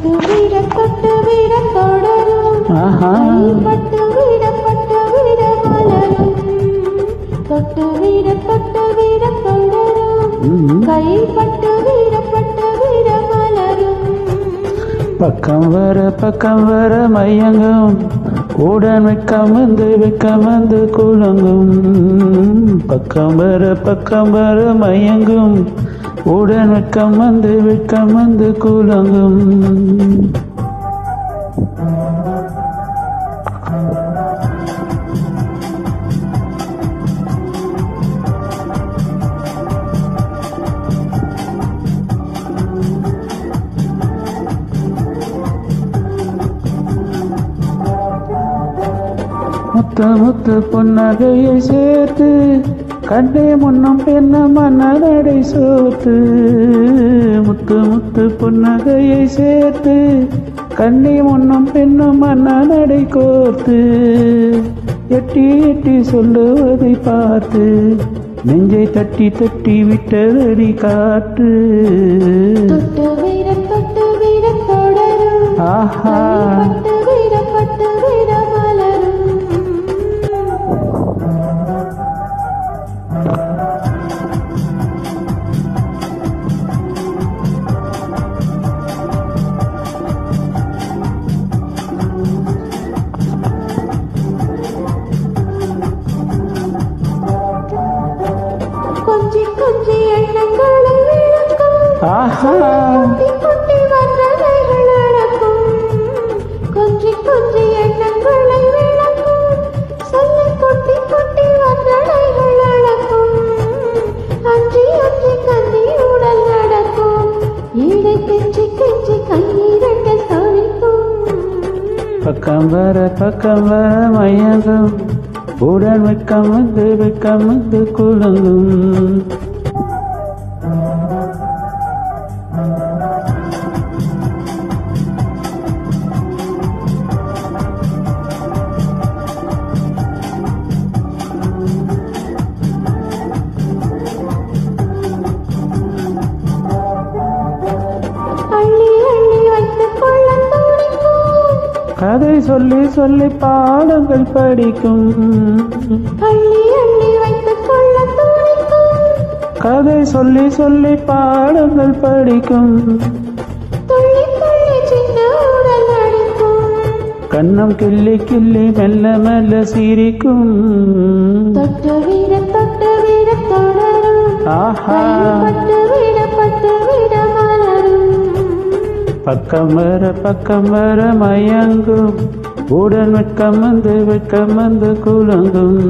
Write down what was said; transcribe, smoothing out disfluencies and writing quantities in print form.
தொட்டு விட தொடரும் பட்டு விட மலரும் தொட்டு விட தொடரும் கைப்பட்டு விட மலரும் பக்கம் வர மையங்கும் உடன் வெக்கமந்து குலங்கும் பக்கம் வர மையங்கும் உடன் வெக்கமந்து குலங்கும் முத்து புன்னகையை சேர்த்து கண்டே முன்னம் பெண்ண மன்னடை சோத்து முத்து புன்னகையை சேர்த்து கண்ணே முன்னம் பெண்ண மன்னடை கோர்த்து எட்டி சொல்லுவதை பார்த்து நெஞ்சை தட்டி விட்டதடி காற்று தொட்டு விட தொடரும் ஆஹா பட்டு விட மலரும் கொஞ்சி எண்ணங்களை விளக்கும் கொட்டி வந்தனைகள் அடக்கும் கொஞ்சி எண்ணங்களை விளக்கும் சொல்லி கொட்டி வந்தனைகள் அடக்கும் அஞ்சி கண்ணி உடல் நடக்கும் ஈடை கெஞ்சி கண்ணீரண்ட சாணிக்கும் பக்கம் வர மயங்கும் உடன் வெக்கமந்து குலங்கும் கதை சொல்லி பாடங்கள் படிக்கும் கதை சொல்லி பாடங்கள் படிக்கும் கண்ணம் கிள்ளி மெல்ல சிரிக்கும் தொட்டு விட தொடரும் ஆஹா பட்டு விட மலரும் பக்கம் வர மயங்கும் உடன் வெக்கமந்து குலங்கும்